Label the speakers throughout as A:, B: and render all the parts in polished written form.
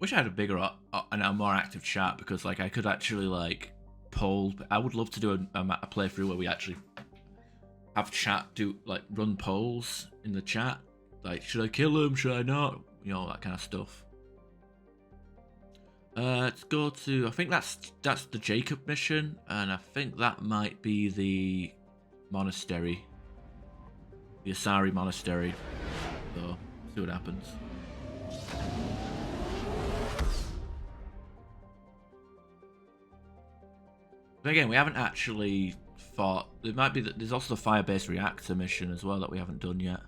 A: Wish I had a bigger and a more active chat, because like I could actually like poll. I would love to do a playthrough where we actually have chat, do like run polls in the chat, like should I kill him, should I not, you know, that kind of stuff. Let's go to, I think that's the Jacob mission, and I think that might be the monastery, the Asari monastery. So see what happens. But again, we haven't actually fought. There might be there's also the fire-based reactor mission as well that we haven't done yet.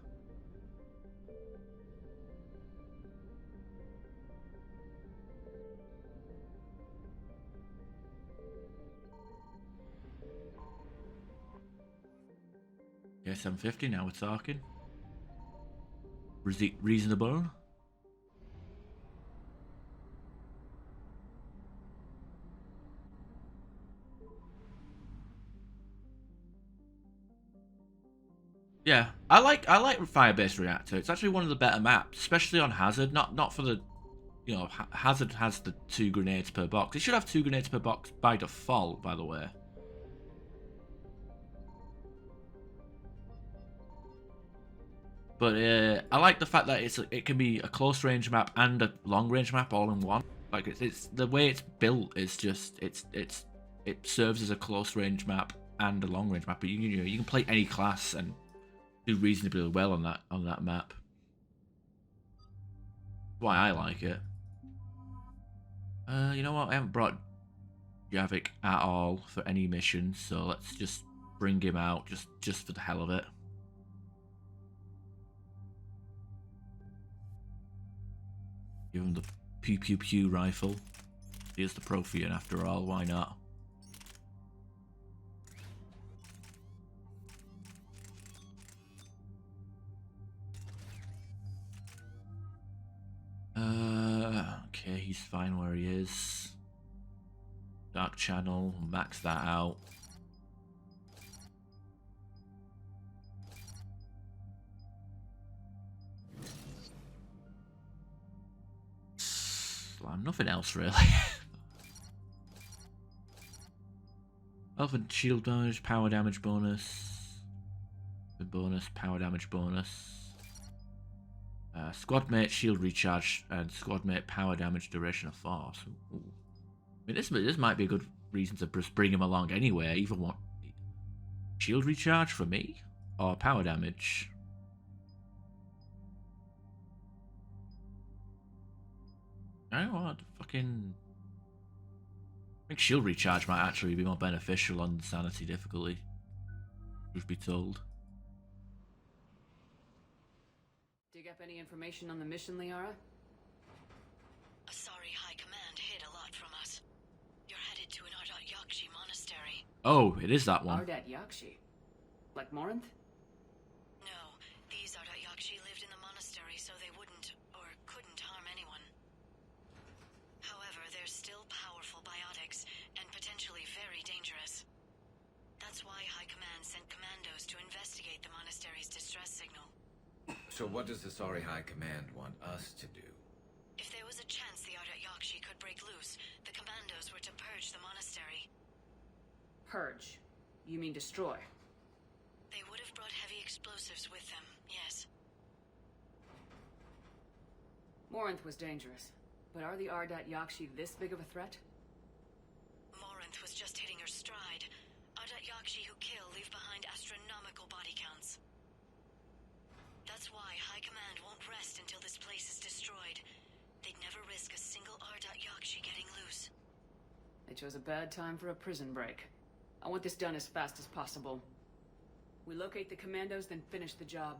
A: Yeah, 750. Now we're talking. Reasonable. Yeah, I like fire-based reactor. It's actually one of the better maps, especially on Hazard. Not for the, you know, Hazard has the 2 grenades per box. It should have 2 grenades per box by default, by the way. But I like the fact that it can be a close range map and a long range map all in one. Like it's the way it's built is just it serves as a close range map and a long range map. But you can play any class and do reasonably well on that map. That's why I like it. You know what? I haven't brought Javik at all for any mission, so let's just bring him out just for the hell of it. Give him the pew pew pew rifle. Here's the Prothean after all, why not? Okay, he's fine where he is. Dark channel, max that out. Slam, nothing else really. Elephant shield bonus, power damage bonus. Bonus, power damage bonus. Squad mate shield recharge and squad mate power damage duration of force. Ooh. I mean, this might be a good reason to just bring him along anyway. Either want shield recharge for me or power damage. I don't want fucking. I think shield recharge might actually be more beneficial on sanity difficulty. Truth be told.
B: Dig up any information on the mission, Liara?
C: Asari High Command hid a lot from us. You're headed to an Ardat Yakshi monastery.
A: Oh, it is that one.
B: Ardat Yakshi? Like Morinth?
C: No, these Ardat Yakshi lived in the monastery so they wouldn't or couldn't harm anyone. However, they're still powerful biotics and potentially very dangerous. That's why High Command sent commandos to investigate the monastery's distress signal.
D: So what does the Asari High Command want us to do?
C: If there was a chance the Ardat Yakshi could break loose, the commandos were to purge the monastery.
B: Purge? You mean destroy?
C: They would have brought heavy explosives with them, yes.
B: Morinth was dangerous, but are the Ardat Yakshi this big of a threat?
C: Morinth was just hitting her stride. Ardat Yakshi who kill leave behind astronomical body counts. That's why High Command won't rest until this place is destroyed. They'd never risk a single Ardat Yakshi getting loose.
B: They chose a bad time for a prison break. I want this done as fast as possible. We locate the commandos, then finish the job.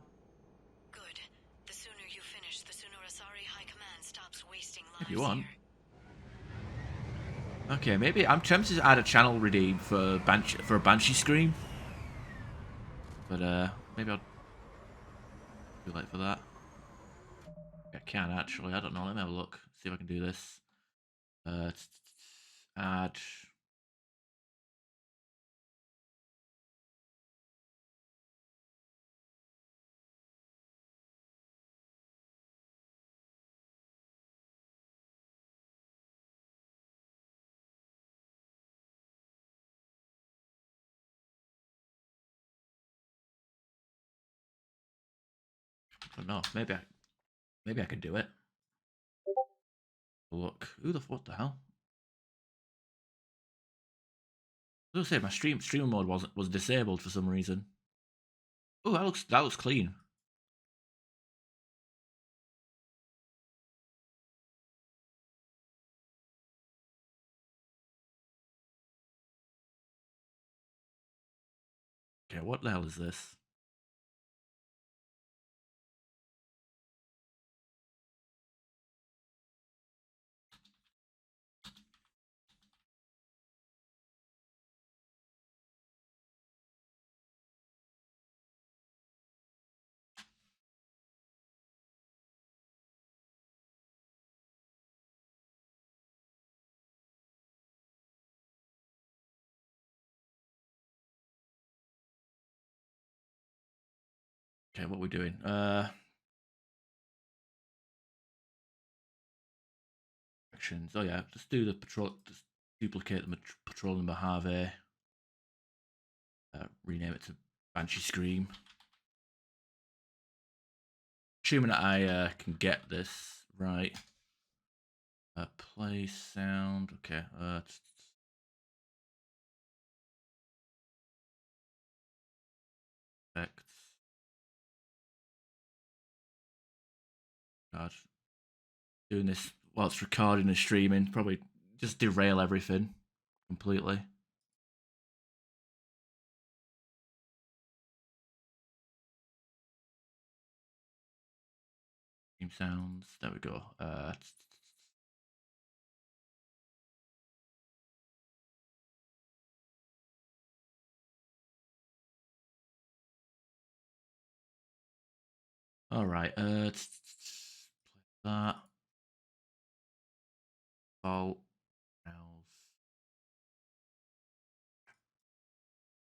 C: Good. The sooner you finish, the sooner Asari High Command stops wasting lives
A: If you want.
C: here.
A: Okay, maybe I'm tempted to add a channel redeem for a Banshee scream. But maybe I'll be late for that. I can actually. I don't know. Let me have a look. See if I can do this. Add. But no, maybe I can do it. Look, what the hell? I was gonna say my streamer mode was disabled for some reason. Oh, that looks clean. Okay, what the hell is this? Okay, what are we doing? Actions. Oh yeah, just do the patrol. Just duplicate the patrol number Harvey. Rename it to Banshee Scream. Assuming that I can get this right. Play sound. Okay. Effects. God. Doing this while it's recording and streaming probably just derail everything completely. Game sounds. There we go. All right. That. Vault. Browse.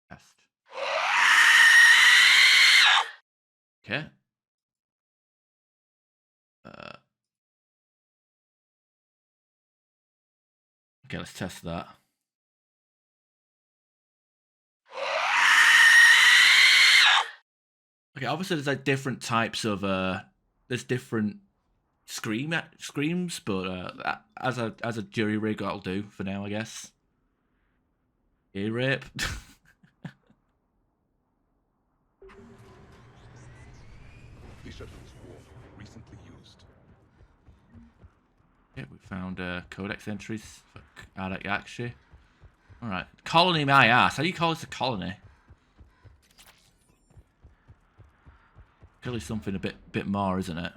A: Test. Okay. Okay, let's test that. Okay, obviously there's like different types of there's different screams, but as a jury rig, that'll do for now, I guess. Ear rape. Yeah, we found codex entries for Pt.19. Alright. Colony my ass. How do you call this a colony? Clearly something a bit more, isn't it?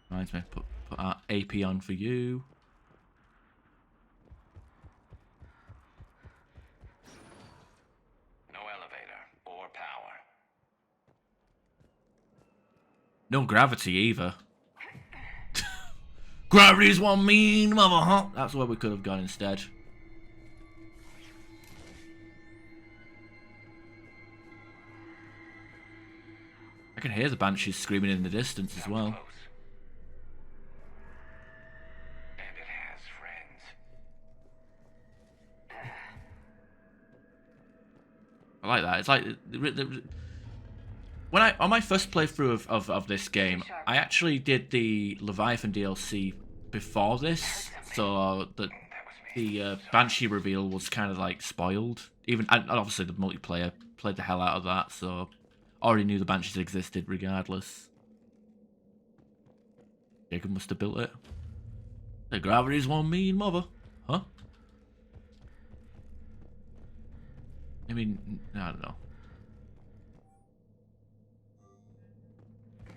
A: Reminds me, put our AP on for you.
E: No elevator or power.
A: No gravity either. Gravity's one mean mother, huh? That's where we could have gone instead. I can hear the banshees screaming in the distance as well.
E: And it has friends.
A: I like that. It's like when on my first playthrough of this game, I actually did the Leviathan DLC before this, so the Banshee reveal was kind of like spoiled. And obviously the multiplayer played the hell out of that, so I already knew the Banshees existed regardless. Jacob must have built it. The gravity's one mean mother, huh? I mean, I don't know.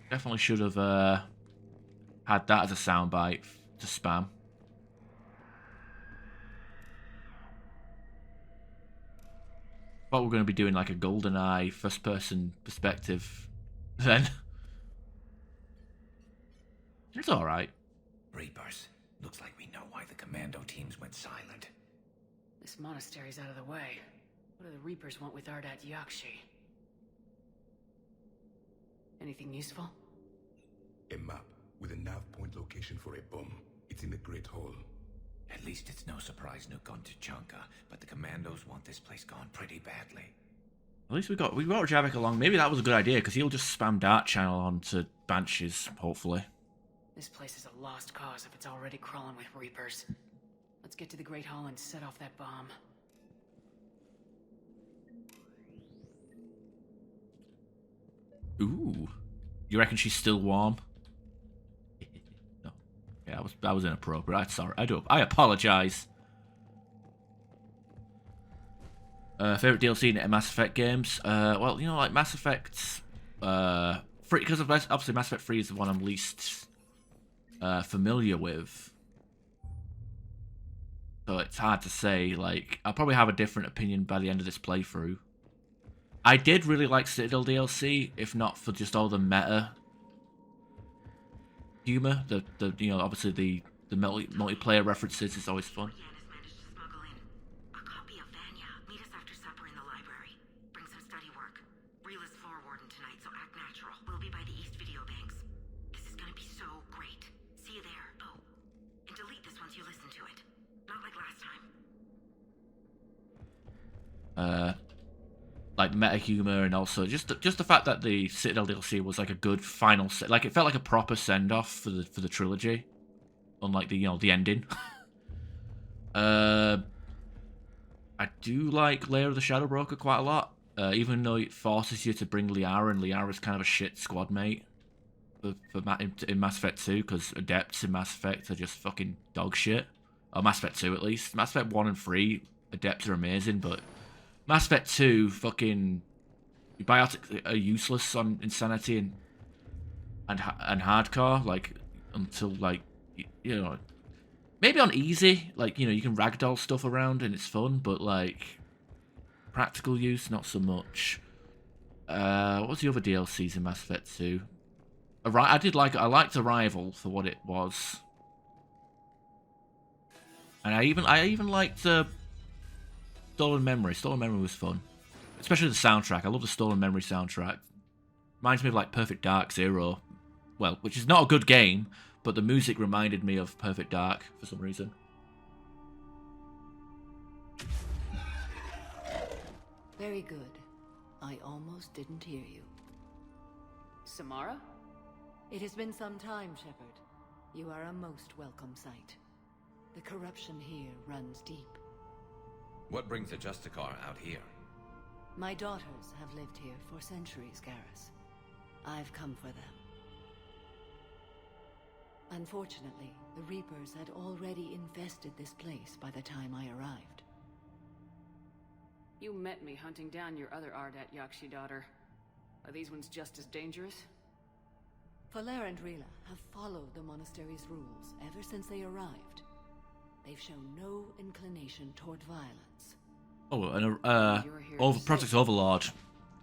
A: Definitely should have had that as a soundbite to spam. Thought we were going to be doing like a GoldenEye first-person perspective then. It's alright.
D: Reapers. Looks like we know why the commando teams went silent.
B: This monastery's out of the way. What do the Reapers want with Ardat Yakshi? Anything useful?
F: A map with a nav point location for a bomb. It's in the Great Hall.
D: At least it's no surprise Nuke gone to Chunka, but the commandos want this place gone pretty badly.
A: At least we got Javik along. Maybe that was a good idea because he'll just spam Dart Channel onto Banshees, hopefully.
B: This place is a lost cause if it's already crawling with Reapers. Let's get to the Great Hall and set off that bomb.
A: Ooh. You reckon she's still warm? No. Yeah, that was inappropriate. Sorry. I apologize. Favorite DLC in Mass Effect games? Well, you know, like Mass Effect, free, because obviously Mass Effect 3 is the one I'm least familiar with. So it's hard to say. Like, I'll probably have a different opinion by the end of this playthrough. I did really like Citadel DLC, if not for just all the meta humor. The you know, obviously the multiplayer references is always fun. Like meta humor, and also just the fact that the Citadel DLC was like a good final like it felt like a proper send off for the trilogy, unlike the ending. I do like Lair of the Shadow Broker quite a lot, even though it forces you to bring Liara, and Liara's kind of a shit squad mate in Mass Effect 2, because adepts in Mass Effect are just fucking dog shit. Or Mass Effect 2 at least. Mass Effect 1 and 3, adepts are amazing, but Mass Effect 2, fucking biotics are useless on Insanity and hardcore, like, until, like, you know, maybe on easy, like, you know, you can ragdoll stuff around and it's fun, but, like, practical use, not so much. What was the other DLCs in Mass Effect 2? I liked Arrival for what it was. And I even liked Stolen Memory. Stolen Memory was fun. Especially the soundtrack. I love the Stolen Memory soundtrack. Reminds me of like Perfect Dark Zero. Well, which is not a good game, but the music reminded me of Perfect Dark for some reason.
G: Very good. I almost didn't hear you.
B: Samara?
G: It has been some time, Shepard. You are a most welcome sight. The corruption here runs deep.
D: What brings a Justicar out here?
G: My daughters have lived here for centuries, Garrus. I've come for them. Unfortunately, the Reapers had already infested this place by the time I arrived.
B: You met me hunting down your other Ardat Yakshi daughter. Are these ones just as dangerous?
G: Falere and Rila have followed the monastery's rules ever since they arrived. They've shown no inclination toward violence.
A: Oh, and Project Overlord,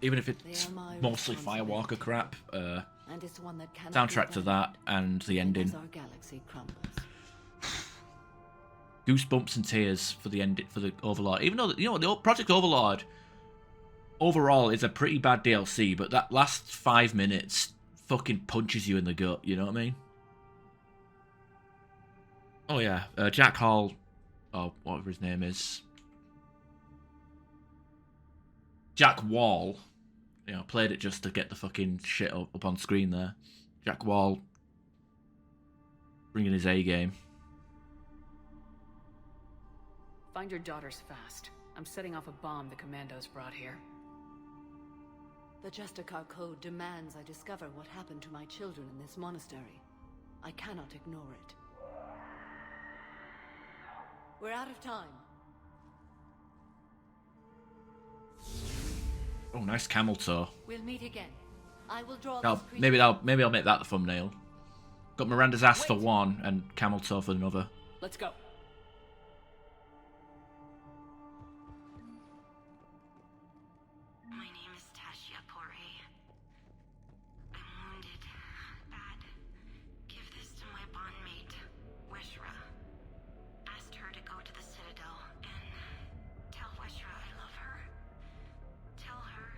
A: even if it's mostly Firewalker crap,
G: and it's one that
A: soundtrack to that and the ending.
G: As our galaxy crumbles.
A: Goosebumps and tears for the end for the Overlord. Even though the Project Overlord overall is a pretty bad DLC, but that last 5 minutes fucking punches you in the gut. You know what I mean? Oh yeah, Jack Hall, or whatever his name is, Jack Wall. You know, played it just to get the fucking shit up on screen there. Jack Wall bringing his A game.
B: Find your daughters fast. I'm setting off a bomb the commandos brought here.
G: The Justicar Code demands I discover what happened to my children in this monastery. I cannot ignore it. We're out of time.
A: Oh, nice camel toe.
G: We'll meet again. I will draw
A: Maybe I'll make that the thumbnail. Got Miranda's ass for one and camel toe for another.
B: Let's go.
C: My name is Tashia Poré. I'm wounded. Bad. Give this to my bondmate, Weshra. Asked her to go to the Citadel and tell Weshra I love her. Tell her.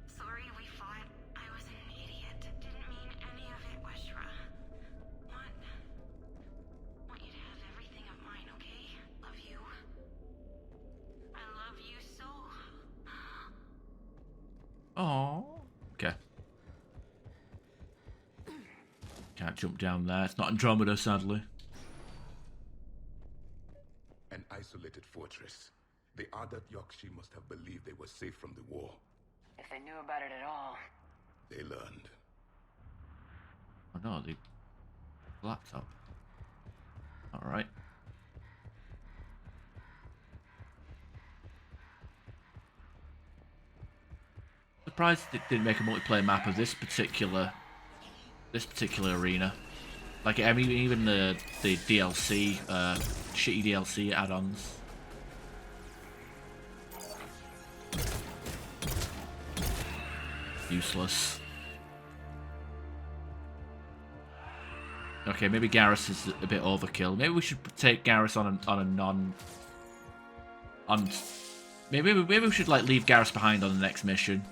C: Sorry we fought. I was an idiot. Didn't mean any of it, Weshra. Want you to have everything of mine, okay? Love you. I love you so
A: Oh. Okay. Can't jump down there. It's not Andromeda, sadly.
F: An isolated fortress. The Ardat Yakshi must have believed they were safe from the war.
B: If they knew about it at all.
F: They learned.
A: Oh no, the laptop. Alright. Surprised it didn't make a multiplayer map of this particular arena. Like, I mean, even the DLC, shitty DLC add-ons. Useless. Okay, maybe Garrus is a bit overkill. Maybe we should take Garrus on a non. Maybe we should like leave Garrus behind on the next mission.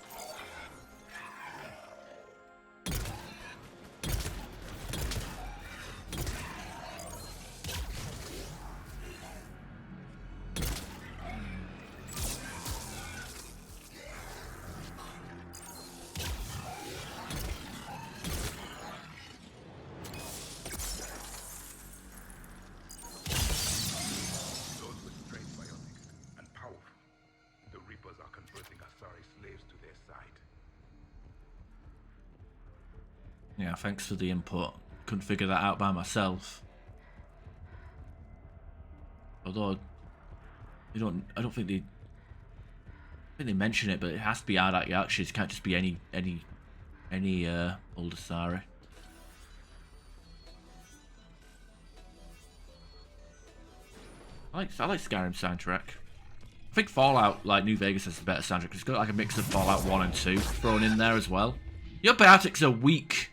F: Those with strength bionic and powerful. The Reapers are converting Asari slaves to their side.
A: Yeah, thanks for the input. Couldn't figure that out by myself. Although, I don't think they mention it, but it has to be Ardat Yakshi. It can't just be any old Asari. I like Skyrim soundtrack. I think Fallout, like New Vegas, has a better soundtrack. It's got like a mix of Fallout 1 and 2 thrown in there as well. Your biotics are weak.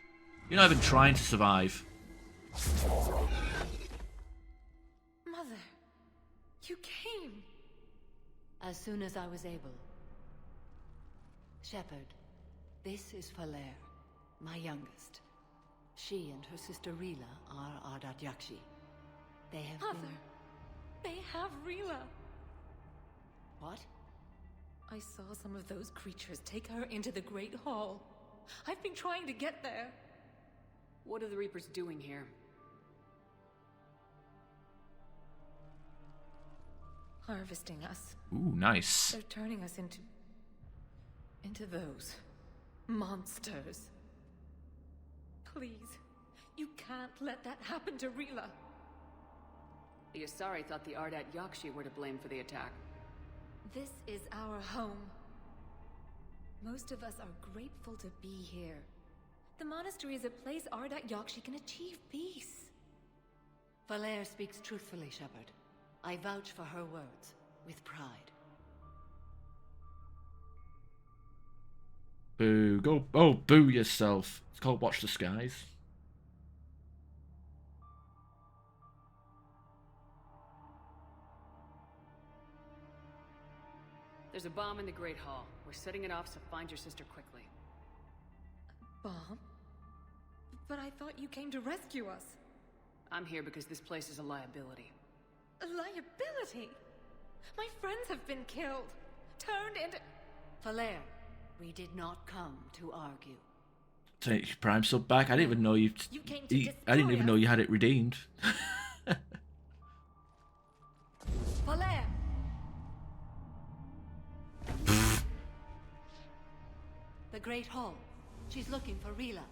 A: You're not even trying to survive.
G: Mother, you came. As soon as I was able. Shepard, this is Falere, my youngest. She and her sister Rila are Ardat Yakshi. They have
H: Mother, they have Rila.
G: What?
H: I saw some of those creatures take her into the Great Hall. I've been trying to get there.
B: What are the Reapers doing here?
H: Harvesting us.
A: Ooh, nice.
H: They're turning us into those monsters. Please, you can't let that happen to Rila.
B: The Asari thought the Ardat Yakshi were to blame for the attack.
H: This is our home. Most of us are grateful to be here. The monastery is a place Ardat Yakshi can achieve peace.
G: Falere speaks truthfully, Shepard. I vouch for her words, with pride.
A: Boo. Go. Oh, boo yourself. It's called Watch the Skies.
B: There's a bomb in the Great Hall. We're setting it off, so find your sister quickly.
H: Bomb? But I thought you came to rescue us.
B: I'm here because this place is a liability.
H: A liability? My friends have been killed. Turned into...
G: Falere, we did not come to argue.
A: Take your Prime sub back. I didn't even know you.
H: You came to
A: I didn't
H: destroy
A: even know
H: us.
A: you had it redeemed.
G: Falere! The Great Hall. She's looking for Rila.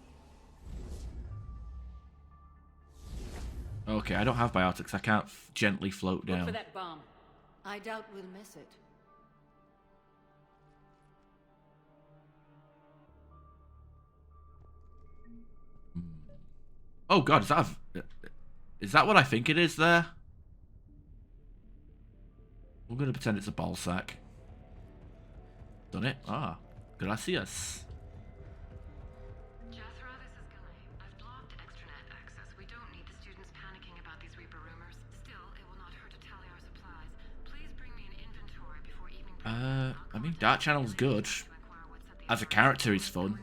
A: Okay, I don't have biotics. I can't gently float
B: Look
A: down.
B: for that bomb.
G: I doubt we'll miss it.
A: Oh god, is that what I think it is there? I'm gonna pretend it's a ball sack. Done it? Ah, gracias.
C: Jethro, this is Galay. I've blocked extranet access. We don't need the students panicking about these Reaper rumors. Still, it will not hurt to tally our supplies. Please bring me an inventory before evening.
A: I mean, Dark Channel's good. As a character, he's fun.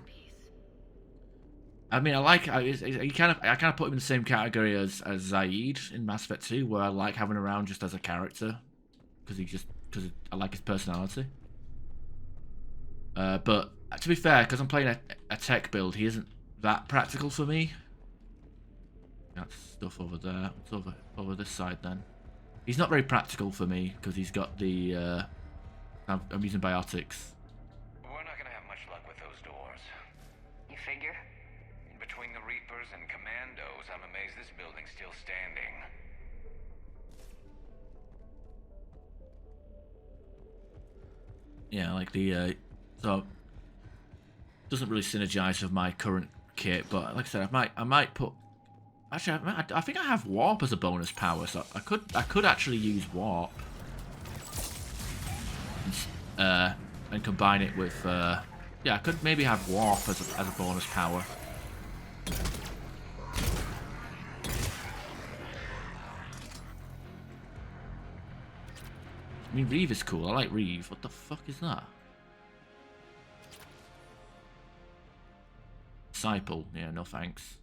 A: I mean, I kind of put him in the same category as Zaid in Mass Effect 2, where I like having him around just as a character, because I like his personality. But To be fair, because I'm playing a tech build, he isn't that practical for me. That's stuff over there. What's over this side then? He's not very practical for me because he's got the. I'm using biotics.
E: We're not gonna have much luck with those doors.
B: You figure?
E: Between the Reapers and Commandos, I'm amazed this building's still standing.
A: Yeah, like the so doesn't really synergize with my current kit, but like I said, I might put. Actually, I think I have warp as a bonus power, so I could actually use warp and combine it with yeah, I could maybe have warp as a bonus power. I mean, Reeve is cool. I like Reeve. What the fuck is that? Disciple. Yeah, no thanks.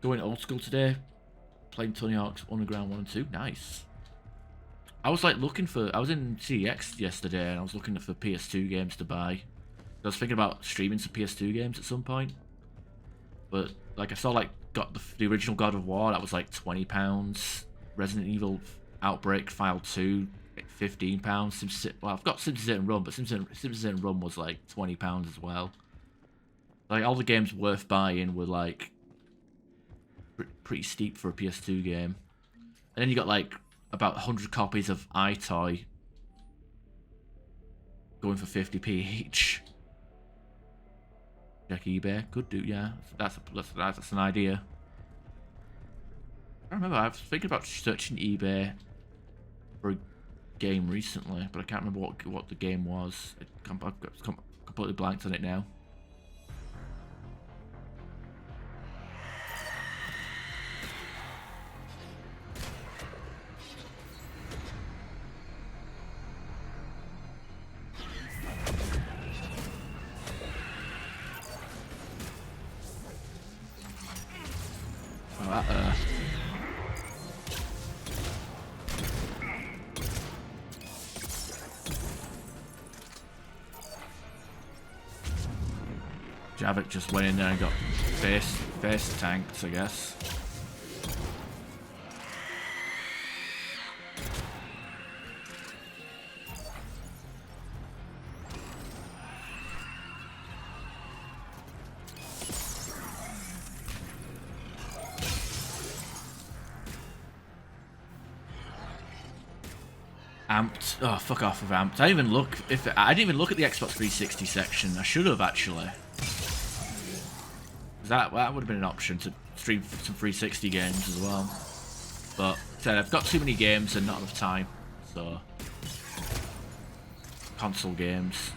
A: Going old school today. Playing Tony Hawk's Underground 1 and 2. Nice. I was like looking for... I was in CEX yesterday and I was looking for PS2 games to buy. I was thinking about streaming some PS2 games at some point. But like I saw like got the original God of War. That was like £20. Resident Evil Outbreak File 2, £15. Well, I've got SimCity and Run, but SimCity and Run was like £20 as well. Like all the games worth buying were like pretty steep for a PS2 game. And then you got like about 100 copies of iToy going for 50p each. Check eBay, could do, yeah. That's an idea. I remember, I was thinking about searching eBay for a game recently, but I can't remember what the game was. I've completely blanked on it now. Oh, Javik just went in there and got face tanked, I guess. Amped. Oh, fuck off with amped. I didn't even look at the Xbox 360 section. I should have actually. That would have been an option to stream some 360 games as well. But I've got too many games and not enough time. So console games.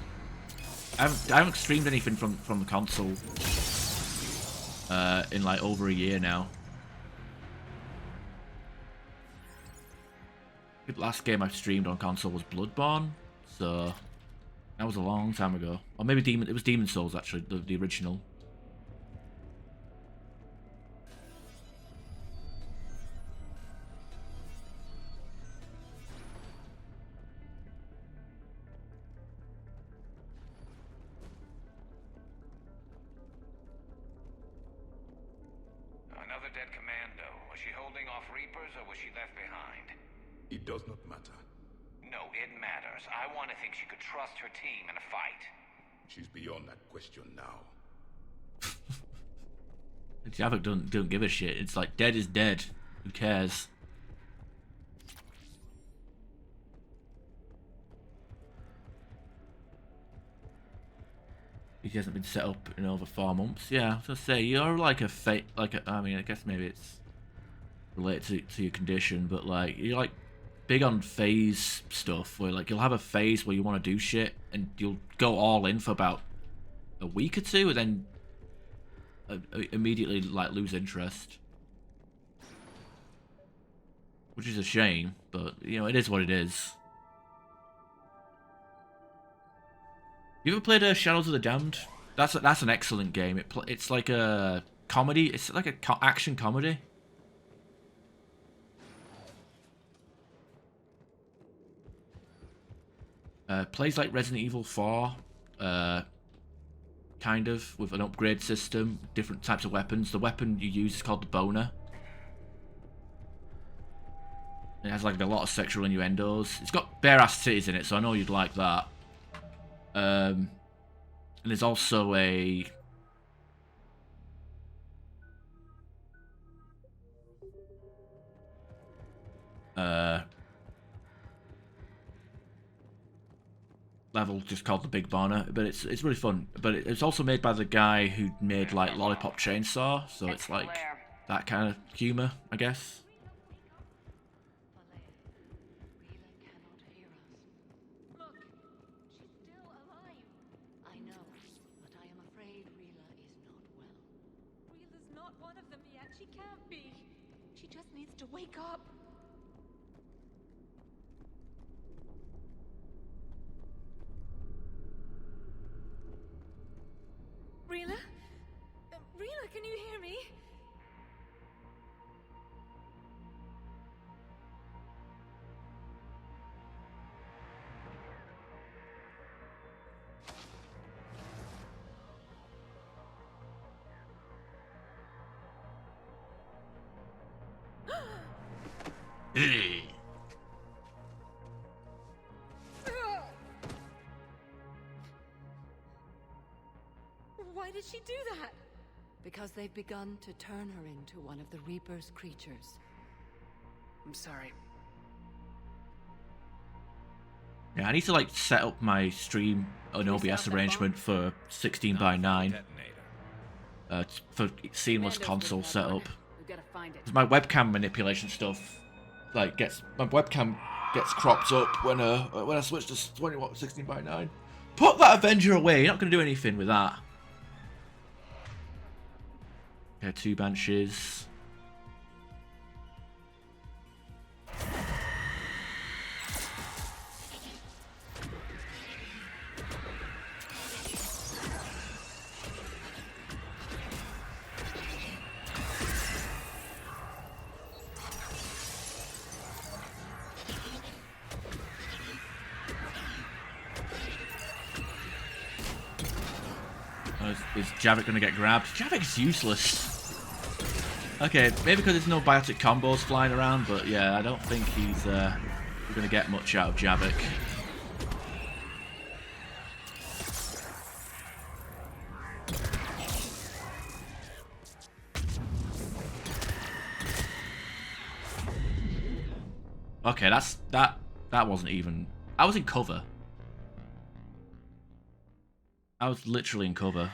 A: I haven't streamed anything from the console in like over a year now. The last game I streamed on console was Bloodborne, so that was a long time ago. Or maybe it was Demon Souls actually, the original.
E: Another dead commando. Was she holding off Reapers or was she left behind?
F: It does not matter.
E: No, it matters. I want to think she could trust her team in a fight.
F: She's beyond that question now.
A: Javik don't give a shit. It's like dead is dead. Who cares? He hasn't been set up in over 4 months. Yeah, I was gonna say you're like I mean, I guess maybe it's related to your condition, but like you're like big on phase stuff where like you'll have a phase where you want to do shit and you'll go all in for about a week or two and then immediately like lose interest, which is a shame, but you know it is what it is. You ever played Shadows of the Damned? That's an excellent game. It's like a comedy. It's like a action comedy. Plays like Resident Evil 4, kind of, with an upgrade system, different types of weapons. The weapon you use is called the boner. It has like a lot of sexual innuendos. It's got bare-ass titties in it, so I know you'd like that. And there's also a... level just called the Big Boner, but it's really fun. But it's also made by the guy who made like Lollipop Chainsaw, so it's like that kind of humor, I guess.
G: Look, she's still alive. I know, but I am afraid Rila is not well.
H: Rila's not one of them yet. She can't be. She just needs to wake up. Rila? Rila, can you hear me? Why did she do that?
G: Because they've begun to turn her into one of the Reaper's creatures.
B: I'm sorry.
A: Yeah, I need to like set up my stream an OBS arrangement for 16 by 9 for seamless console setup.
B: We've got to find it.
A: 'Cause my webcam manipulation stuff like my webcam gets cropped up when I switch to 16 by 9. Put that Avenger away. You're not gonna do anything with that. Okay, 2 Banshees. Is Javik gonna get grabbed? Javik's useless. Okay, maybe because there's no biotic combos flying around, but yeah, I don't think he's gonna get much out of Javik. Okay, that wasn't even. I was in cover. I was literally in cover.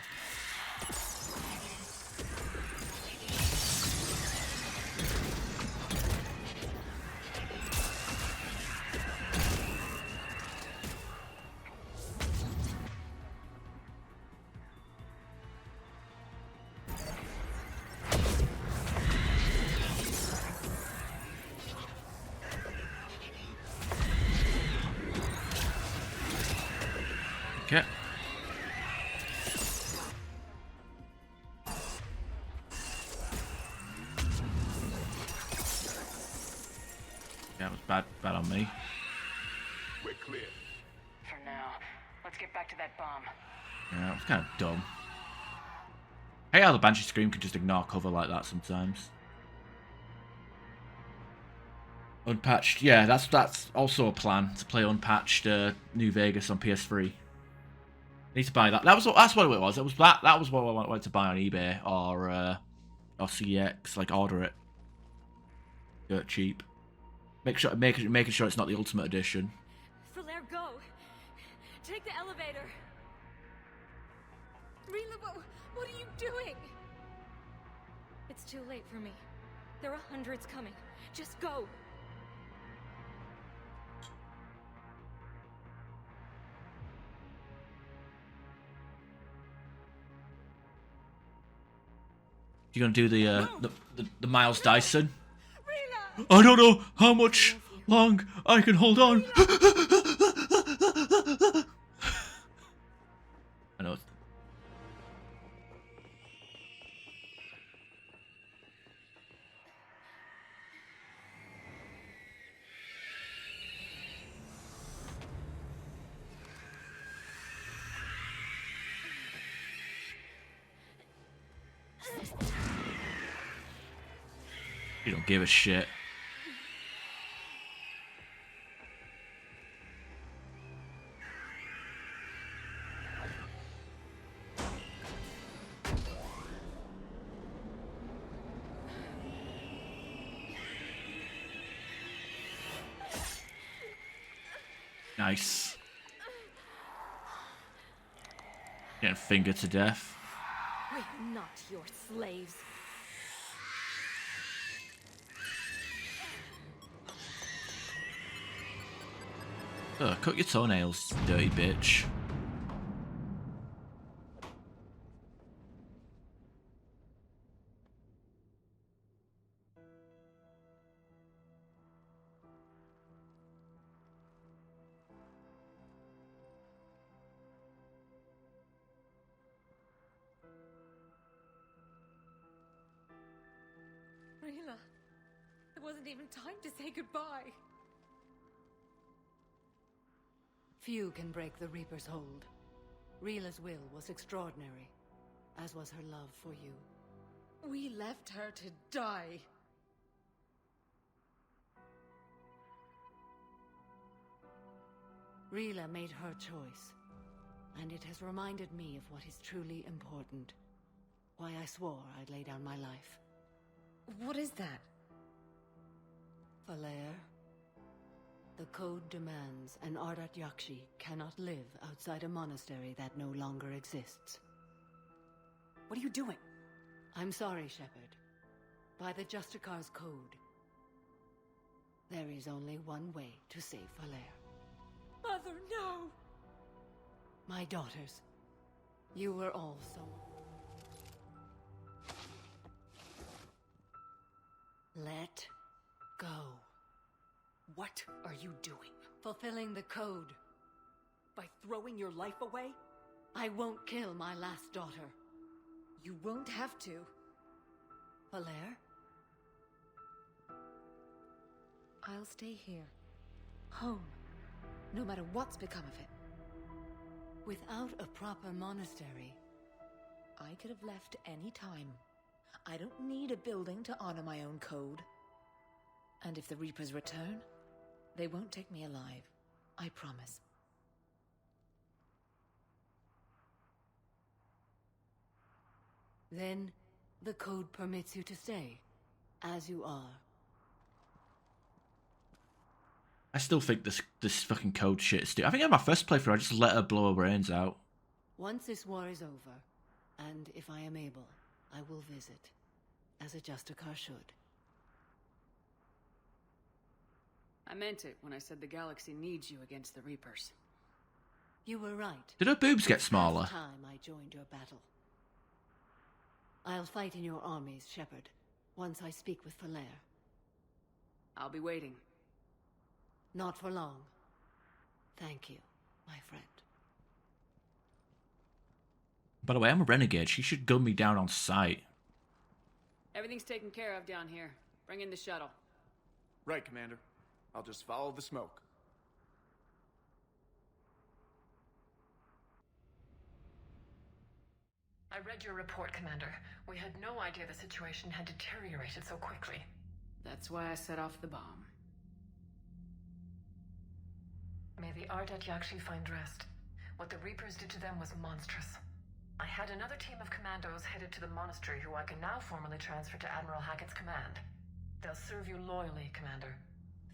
A: Okay. Yeah, it was bad on me.
F: We're clear.
B: For now, let's get back to that bomb.
A: Yeah, it was kind of dumb. Hey, how the Banshee Scream can just ignore cover like that sometimes. Unpatched, yeah, that's also a plan to play unpatched New Vegas on PS3. Need to buy that. That's what it was. That was what I wanted to buy on eBay or CX. Like order it, dirt cheap. Making sure it's not the Ultimate Edition.
H: Falaire, go! Take the elevator! Rila, what are you doing? It's too late for me. There are hundreds coming. Just go!
A: You're gonna do the Miles Dyson?
H: Rila!
A: I don't know how much long I can hold on. I know. You don't give a shit. Nice. Getting fingered to death.
H: We're not your slaves.
A: Ugh, cut your toenails, dirty bitch.
H: Rila, there wasn't even time to say goodbye.
G: Few can break the Reaper's hold. Rila's will was extraordinary, as was her love for you.
H: We left her to die.
G: Rila made her choice, and it has reminded me of what is truly important. Why I swore I'd lay down my life.
H: What is that?
G: Valair, the code demands an Ardat Yakshi cannot live outside a monastery that no longer exists.
B: What are you doing?
G: I'm sorry, Shepard. By the Justicar's code, there is only one way to save Valair.
H: Mother, no!
G: My daughters, you were all so... Let go.
B: What are you doing?
G: Fulfilling the code.
B: By throwing your life away?
G: I won't kill my last daughter.
H: You won't have to.
G: Valair?
H: I'll stay here. Home. No matter what's become of it.
G: Without a proper monastery,
H: I could have left any time. I don't need a building to honor my own code. And if the Reapers return, they won't take me alive. I promise.
G: then the code permits you to stay, as you are.
A: I still think this fucking code shit is stupid. I think in my first playthrough I just let her blow her brains out.
G: Once this war is over, and if I am able, I will visit, as a Justicar should.
B: I meant it when I said the galaxy needs you against the Reapers.
G: You were right.
A: Did her boobs get smaller?
G: Last time I joined your battle. I'll fight in your armies, Shepard, once I speak with Valair.
B: I'll be waiting.
G: Not for long. Thank you, my friend.
A: By the way, I'm a renegade. She should gun me down on sight.
B: Everything's taken care of down here. Bring in the shuttle.
I: Right, Commander. I'll just follow the smoke.
J: I read your report, Commander. We had no idea the situation had deteriorated so quickly.
B: That's why I set off the bomb.
J: May the Ardat Yakshi find rest. What the Reapers did to them was monstrous. I had another team of commandos headed to the Monastery who I can now formally transfer to Admiral Hackett's command. They'll serve you loyally, Commander.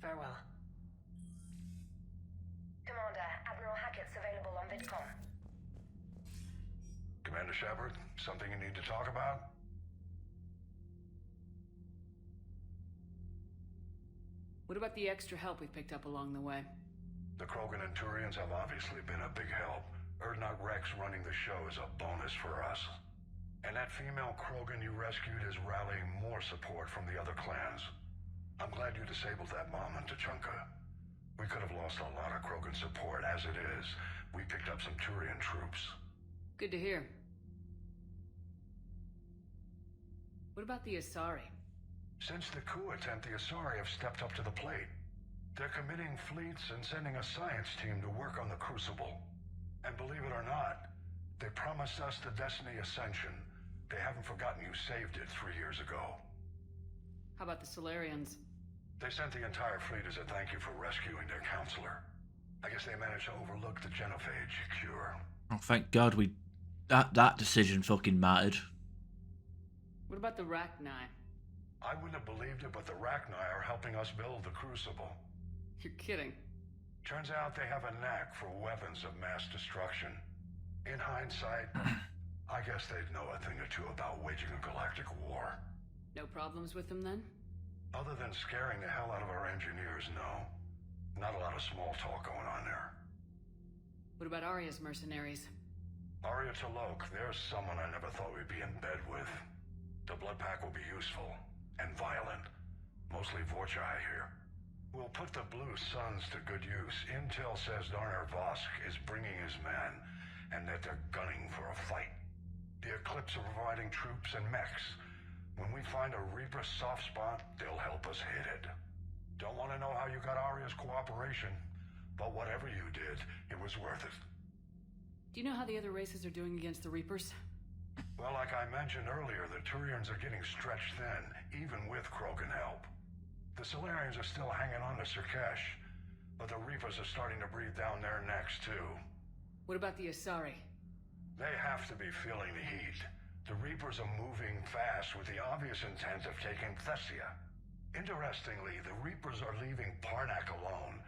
J: Farewell.
C: Commander, Admiral Hackett's available on VidCom.
F: Commander Shepard, something you need to talk about?
B: What about the extra help we picked up along the way?
F: The Krogan and Turians have obviously been a big help. Erdnot Rex running the show is a bonus for us. And that female Krogan you rescued is rallying more support from the other clans. I'm glad you disabled that bomb in Tuchanka. We could have lost a lot of Krogan support. As it is, we picked up some Turian troops.
B: Good to hear. What about the Asari?
F: Since the coup attempt, the Asari have stepped up to the plate. They're committing fleets and sending a science team to work on the Crucible. And believe it or not, they promised us the Destiny Ascension. They haven't forgotten you saved it 3 years ago.
B: How about the Solarians?
F: They sent the entire fleet as a thank you for rescuing their counselor. I guess they managed to overlook the genophage cure.
A: Oh, thank God that decision fucking mattered.
B: What about the Rachni?
F: I wouldn't have believed it, but the Rachni are helping us build the Crucible.
B: You're kidding.
F: Turns out they have a knack for weapons of mass destruction. In hindsight, I guess they'd know a thing or two about waging a galactic war.
B: No problems with them then?
F: Other than scaring the hell out of our engineers, no. Not a lot of small talk going on there.
B: What about Arya's mercenaries?
F: Arya T'Loak, there's someone I never thought we'd be in bed with. The blood pack will be useful, and violent. Mostly Vorchai here. We'll put the Blue Suns to good use. Intel says Darner Vosk is bringing his men, and that they're gunning for a fight. The Eclipse are providing troops and mechs. When we find a Reaper soft spot, they'll help us hit it. Don't want to know how you got Arya's cooperation, but whatever you did, it was worth it.
B: Do you know how the other races are doing against the Reapers?
F: Well, like I mentioned earlier, the Turians are getting stretched thin, even with Krogan help. The Solarians are still hanging on to Surkesh, but the Reapers are starting to breathe down their necks, too.
B: What about the Asari?
F: They have to be feeling the heat. The Reapers are moving fast with the obvious intent of taking Thessia. Interestingly, the Reapers are leaving Parnak alone.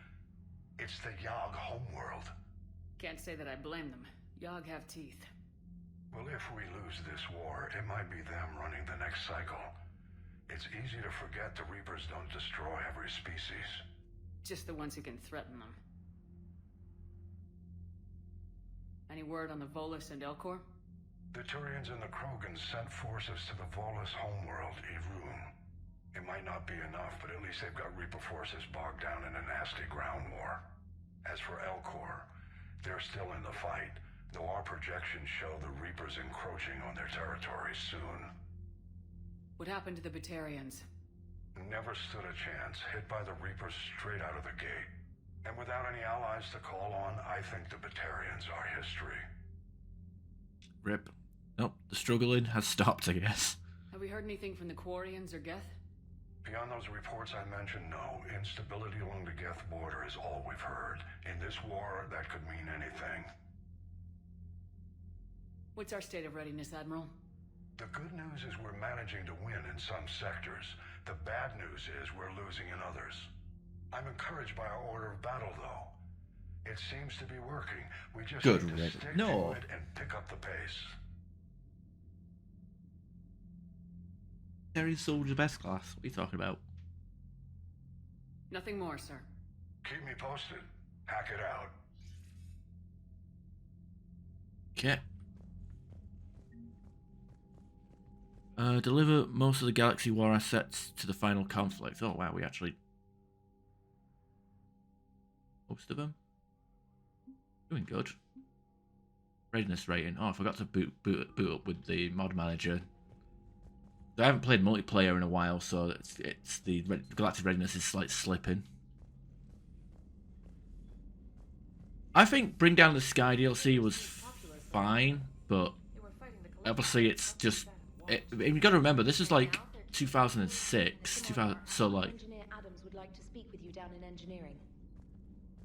F: It's the Yogg homeworld.
B: Can't say that I blame them. Yogg have teeth.
F: Well, if we lose this war, it might be them running the next cycle. It's easy to forget the Reapers don't destroy every species.
B: Just the ones who can threaten them. Any word on the Volus and Elcor?
F: The Turians and the Krogans sent forces to the Volus homeworld, Irun. It might not be enough, but at least they've got Reaper forces bogged down in a nasty ground war. As for Elcor, they're still in the fight, though our projections show the Reapers encroaching on their territory soon.
B: What happened to the Batarians?
F: Never stood a chance, hit by the Reapers straight out of the gate. And without any allies to call on, I think the Batarians are history.
A: Rip. Nope, the struggling has stopped, I guess.
B: Have we heard anything from the Quarians or Geth?
F: Beyond those reports I mentioned, no. Instability along the Geth border is all we've heard. In this war, that could mean anything.
B: What's our state of readiness, Admiral?
F: The good news is we're managing to win in some sectors. The bad news is we're losing in others. I'm encouraged by our order of battle, though. It seems to be working. We just need to stick to it and pick up the pace.
A: Terry Soldier best class. What are you talking about?
B: Nothing more, sir.
F: Keep me posted. Hack it out.
A: Okay. Deliver most of the Galaxy War assets to the final conflict. Oh wow, we actually... most of them? Doing good. Readiness rating. Oh, I forgot to boot up with the mod manager. I haven't played multiplayer in a while, so it's the Galactic Readiness is like slipping. I think Bring Down the Sky DLC was fine, but obviously it's just... you got to remember, this is like 2006, 2000, so like...
K: Engineer Adams would like to speak with you down in engineering.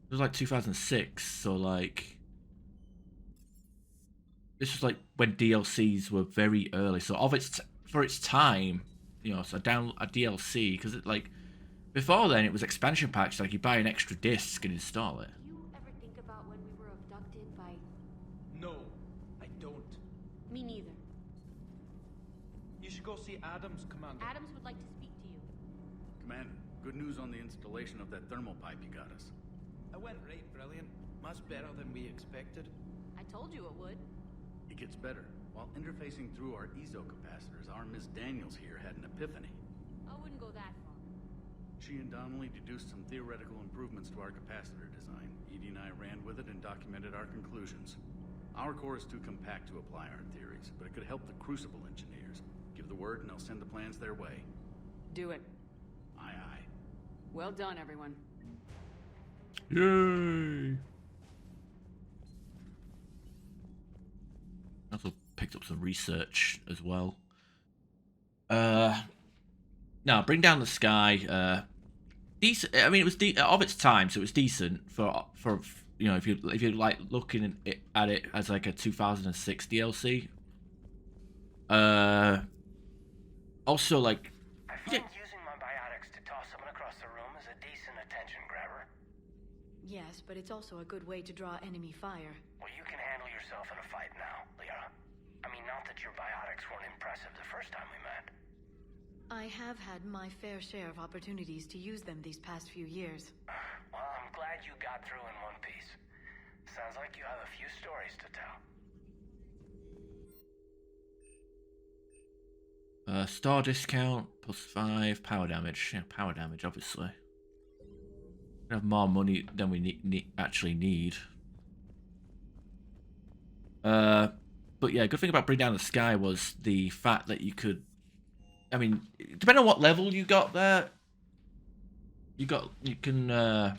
A: It was like 2006, so like... this was like when DLCs were very early, so for its time, you know, so down a DLC, because it like... before then it was expansion packs, like you buy an extra disc and install it.
K: Do you ever think about when we were abducted by...
L: No, I don't.
K: Me neither.
L: You should go see Adams, Commander.
K: Adams would like to speak to you.
M: Commander, good news on the installation of that thermal pipe you got us.
L: It went right brilliant. Much better than we expected.
K: I told you it would.
M: It gets better. While interfacing through our EZO capacitors, our Miss Daniels here had an epiphany.
K: I wouldn't go that far.
M: She and Donnelly deduced some theoretical improvements to our capacitor design. Edie and I ran with it and documented our conclusions. Our core is too compact to apply our theories, but it could help the Crucible engineers. Give the word and I'll send the plans their way.
B: Do it.
M: Aye, aye.
B: Well done, everyone.
A: Yay! Also picked up some research as well. No, Bring Down the Sky. Decent. I mean, it was of its time, so it was decent for you know, if you like looking at it as like a 2006 DLC. Also like.
N: I find using my biotics to toss someone across the room is a decent attention grabber.
G: Yes, but it's also a good way to draw enemy fire.
N: Well, you can handle yourself in a fight now, Liara. I mean, not that your biotics weren't impressive the first time we met.
G: I have had my fair share of opportunities to use them these past few years.
N: Well, I'm glad you got through in one piece. Sounds like you have a few stories to tell.
A: Star discount +5 power damage. Yeah, power damage, obviously. We have more money than we actually need. But yeah, good thing about Bring Down the Sky was the fact that you could. I mean, depending on what level you got there, you can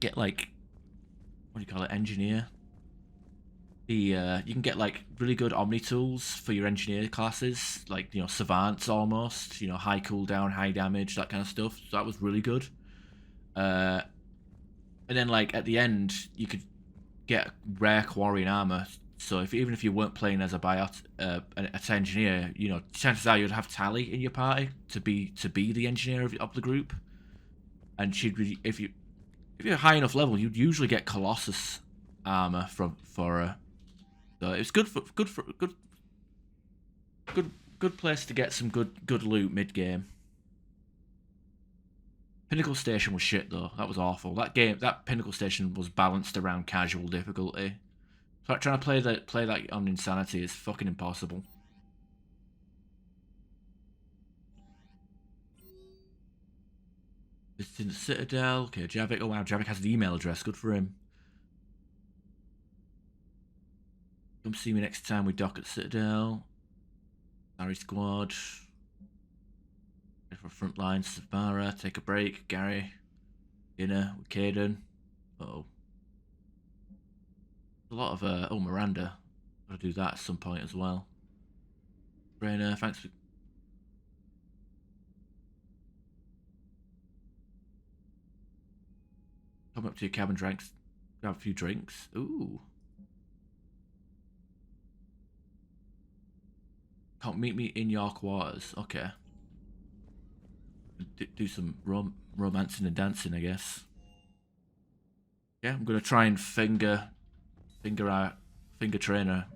A: get like, what do you call it, engineer. You can get like really good Omni tools for your engineer classes, like, you know, savants almost, you know, high cooldown, high damage, that kind of stuff. So that was really good. And then like at the end, you could get rare quarry and armor. So even if you weren't playing as an engineer, you know, chances are you'd have Tally in your party to be the engineer of the group. And if you're high enough level, you'd usually get Colossus armor for her. So it's good place to get some good loot mid game. Pinnacle Station was shit though. That was awful. That Pinnacle Station was balanced around casual difficulty. So trying to play that on Insanity is fucking impossible. It's in the Citadel. Okay, Javik. Oh wow, Javik has an email address. Good for him. Come see me next time we dock at Citadel. Gary Squad. Ready for frontline. Savara. Take a break. Gary. Dinner with Caden. Uh-oh. A lot of Miranda. Gotta do that at some point as well. Rainer, thanks for. Come up to your cabin, drinks. Grab a few drinks. Ooh. Can't meet me in your quarters. Okay. Do some romancing and dancing, I guess. Yeah, I'm gonna try and finger trainer.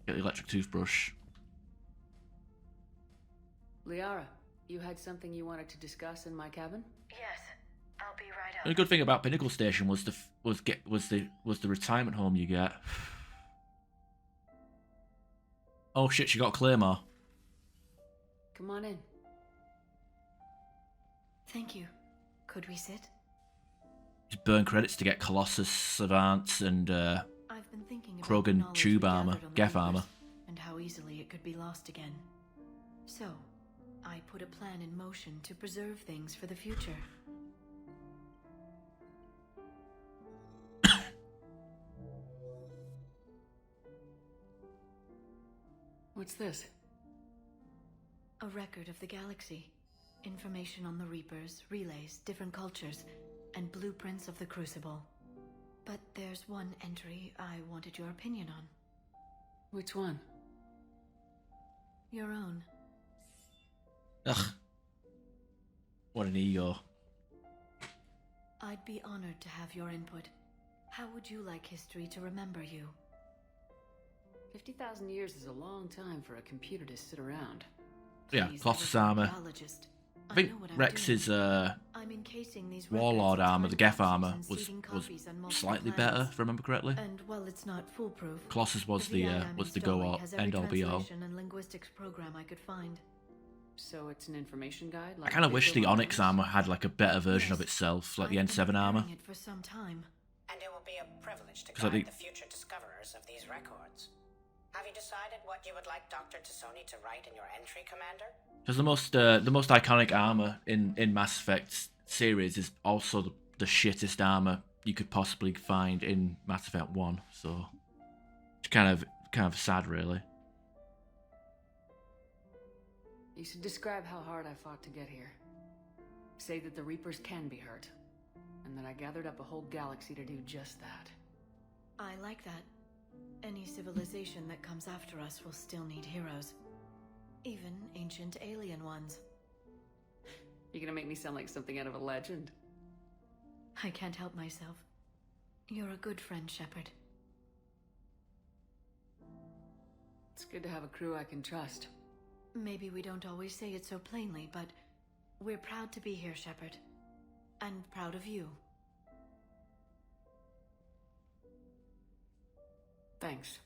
A: Get the electric toothbrush.
B: Liara, you had something you wanted to discuss in my cabin?
C: Yes, I'll be right up.
A: And the good thing about Pinnacle Station was the retirement home you get. Oh shit, she got Claymore.
B: Come on in.
G: Thank you. Could we sit?
A: Just burn credits to get Colossus, Savants, and
G: I've been thinking about
A: Krogan
G: the knowledge
A: tube
G: we
A: armor,
G: gathered on the
A: Geth
G: Reapers,
A: armor.
G: and how easily it could be lost again. So, I put a plan in motion to preserve things for the future.
B: What's this?
G: A record of the galaxy. Information on the Reapers, relays, different cultures, and blueprints of the Crucible. But there's one entry I wanted your opinion on.
B: Which one?
G: Your own.
A: Ugh. What an ego.
G: I'd be honored to have your input. How would you like history to remember you?
B: 50,000 years is a long time for a computer to sit around.
A: Yeah, Colossus armor. I think Rex's Warlord armor, the Geth armor, was slightly better, if I remember correctly.
G: And while it's not foolproof,
A: Colossus was the go all end all be all.
G: and linguistics program I could find.
B: So it's an information guide.
A: I kind of wish the Onyx armor had like a better version of itself, like the N7 armor.
G: It for some time.
O: And it will be a privilege to guide the future discoverers of these records. Have you decided what you would like Dr. Tassoni to write in your entry, Commander?
A: Because the most iconic armor in Mass Effect series is also the shittest armor you could possibly find in Mass Effect 1, so it's kind of sad, really.
B: You should describe how hard I fought to get here. Say that the Reapers can be hurt, and that I gathered up a whole galaxy to do just that.
G: I like that. Any civilization that comes after us will still need heroes. Even ancient alien ones.
B: You're gonna make me sound like something out of a legend.
G: I can't help myself. You're a good friend, Shepard.
B: It's good to have a crew I can trust.
G: Maybe we don't always say it so plainly, but we're proud to be here, Shepard. And proud of you.
B: Thanks.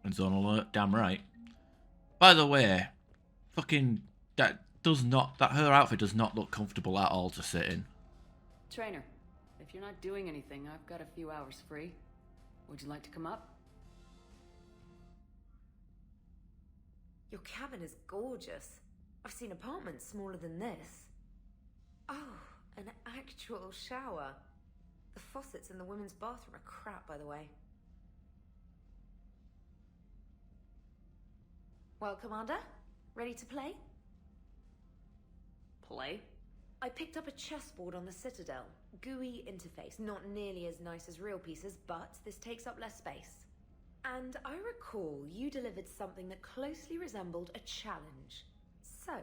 A: And on alert, damn right. By the way, fucking that her outfit does not look comfortable at all to sit in.
B: Trainer, if you're not doing anything, I've got a few hours free. Would you like to come up?
P: Your cabin is gorgeous. I've seen apartments smaller than this. Oh, an actual shower. The faucets in the women's bathroom are crap, by the way. Well, Commander, ready to play?
B: Play?
P: I picked up a chessboard on the Citadel. GUI interface, not nearly as nice as real pieces, but this takes up less space. And I recall you delivered something that closely resembled a challenge. So,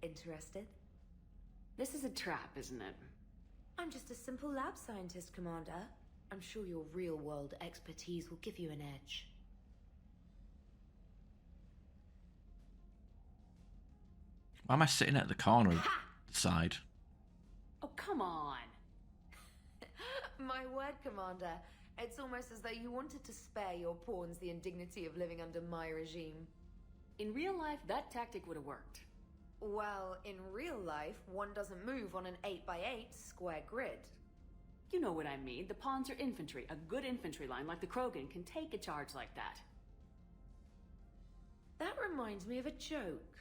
P: interested?
B: This is a trap, isn't it?
P: I'm just a simple lab scientist, Commander. I'm sure your real-world expertise will give you an edge.
A: Why am I sitting at the corner of the side?
B: Oh, come on.
P: My word, Commander. It's almost as though you wanted to spare your pawns the indignity of living under my regime.
B: In real life, that tactic would have worked.
P: Well, in real life, one doesn't move on an 8x8 square grid.
B: You know what I mean. The pawns are infantry. A good infantry line like the Krogan can take a charge like that.
P: That reminds me of a joke.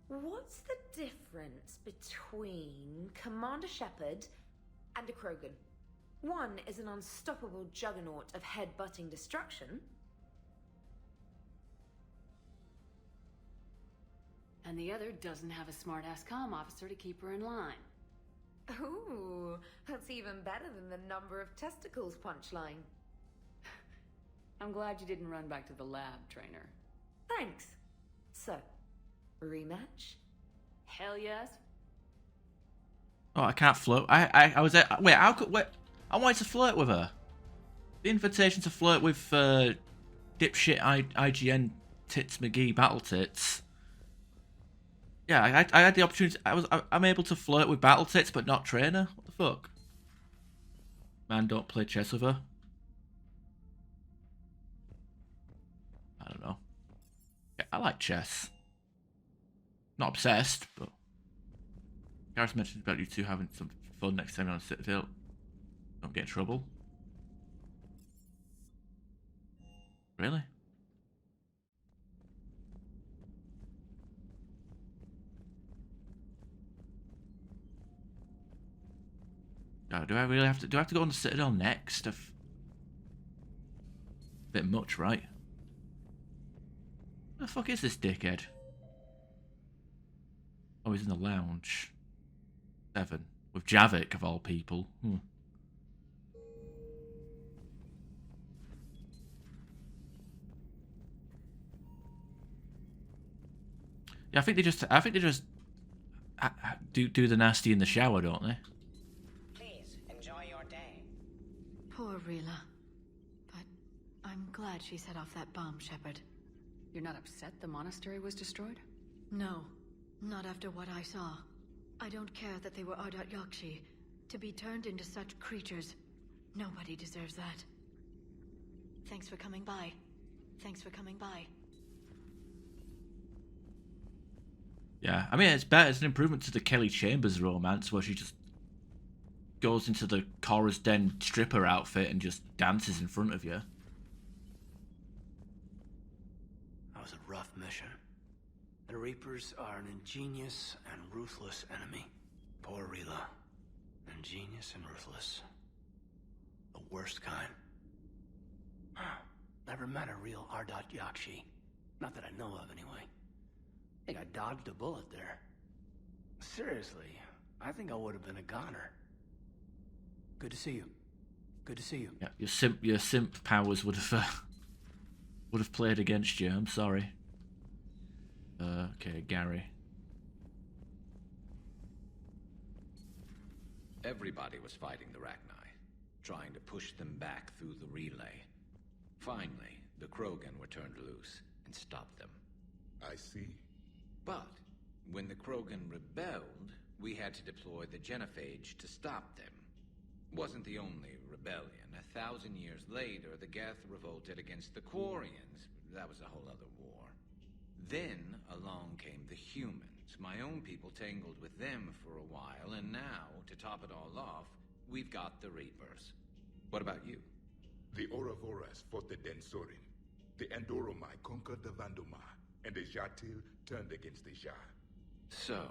P: What's the difference between Commander Shepard and a Krogan? One is an unstoppable juggernaut of head-butting destruction.
B: And the other doesn't have a smart-ass comm officer to keep her in line.
P: Ooh, that's even better than the number of testicles punchline.
B: I'm glad you didn't run back to the lab, Trainer.
P: Thanks. So, rematch?
B: Hell yes.
A: Oh, I can't flirt. I was at. Wait, how could. Wait, I wanted to flirt with her. The invitation to flirt with dipshit IGN Tits McGee Battle Tits. Yeah, I had the opportunity. I'm able to flirt with Battle Tits, but not Trainer. What the fuck? Man, don't play chess with her. I don't know. Yeah, I like chess. Not obsessed, but Gareth mentioned about you two having some fun next time you're on Citadel. Don't get in trouble. Really? God, do I really have to? Do I have to go on the Citadel next? Bit much, right? Where the fuck is this dickhead? Oh, he's in the lounge. 7. With Javik, of all people. Yeah, I think they just do the nasty in the shower, don't they?
O: Please, enjoy your day.
G: Poor Rila. But I'm glad she set off that bomb, Shepard.
B: You're not upset the monastery was destroyed?
G: No, not after what I saw. I don't care that they were Ardat Yakshi. To be turned into such creatures, nobody deserves that. Thanks for coming by. Thanks for coming by.
A: Yeah, I mean, it's better. It's an improvement to the Kelly Chambers romance where she just goes into the Chorus Den stripper outfit and just dances in front of you.
N: That was a rough mission. The Reapers are an ingenious and ruthless enemy. Poor Rila. Ingenious and ruthless. The worst kind. Never met a real Ardat Yakshi. Not that I know of, anyway. I think I dodged a bullet there. Seriously, I think I would have been a goner. Good to see you. Good to see you.
A: Yeah, your simp powers would have played against you. I'm sorry. Okay, Gary.
D: Everybody was fighting the Rachni, trying to push them back through the relay. Finally, the Krogan were turned loose and stopped them.
Q: I see.
D: But when the Krogan rebelled, we had to deploy the Genophage to stop them. Wasn't the only rebellion. 1,000 years later, the Geth revolted against the Quarians. That was a whole other war. Then along came the humans. My own people tangled with them for a while, and now, to top it all off, we've got the Reapers. What about you?
Q: The Ouroboros fought the Densorin. The Andoromai conquered the Vandoma, and the Jatil turned against the Jah.
D: So,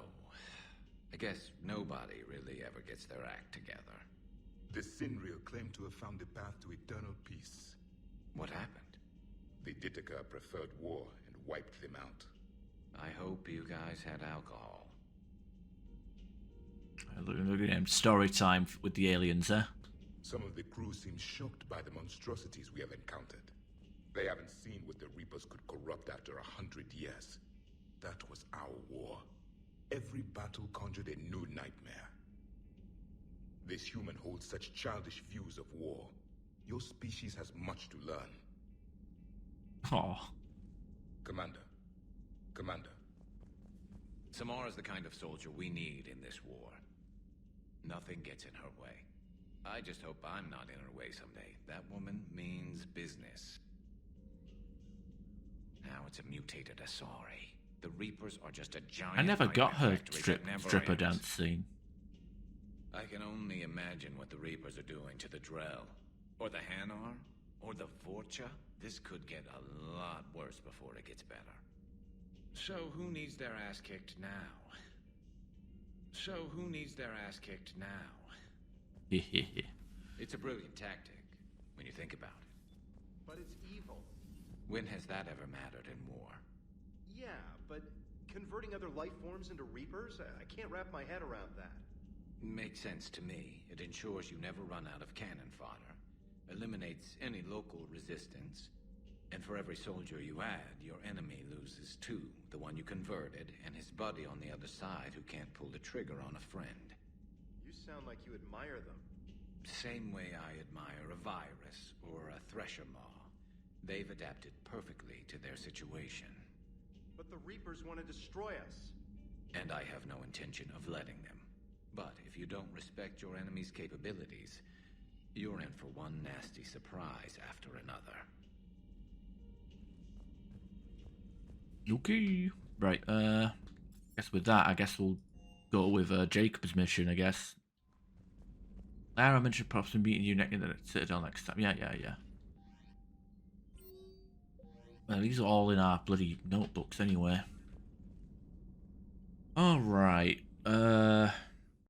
D: I guess nobody really ever gets their act together.
Q: The Sinreal claimed to have found the path to eternal peace.
D: What happened?
Q: The Ditaka preferred war and wiped them out.
D: I hope you guys had alcohol.
A: Look at him. Story time with the aliens, eh?
Q: Some of the crew seem shocked by the monstrosities we have encountered. They haven't seen what the Reapers could corrupt after 100 years. That was our war. Every battle conjured a new nightmare. This human holds such childish views of war. Your species has much to learn.
A: Oh.
Q: Commander.
D: Samara's the kind of soldier we need in this war. Nothing gets in her way. I just hope I'm not in her way someday. That woman means business. Now it's a mutated Asari. The Reapers are just a giant...
A: I never got her
D: stripper
A: stripper dance scene.
D: I can only imagine what the Reapers are doing to the Drell. Or the Hanar. Or the Vorcha. This could get a lot worse before it gets better. So who needs their ass kicked now? It's a brilliant tactic, when you think about it.
L: But it's evil.
D: When has that ever mattered in war?
L: Yeah, but converting other life forms into Reapers? I can't wrap my head around that.
D: Makes sense to me. It ensures you never run out of cannon fodder, eliminates any local resistance, and for every soldier you add, your enemy loses two, the one you converted, and his buddy on the other side who can't pull the trigger on a friend.
L: You sound like you admire them.
D: Same way I admire a virus or a thresher maw. They've adapted perfectly to their situation.
L: But the Reapers want to destroy us.
D: And I have no intention of letting them. But if you don't respect your enemy's capabilities, you're in for one nasty surprise after another.
A: Okay. Right, I guess with that, we'll go with Jacob's mission, I guess. Lara mentioned possibly meeting you in the Citadel next time. Yeah. Well, these are all in our bloody notebooks anyway. Alright,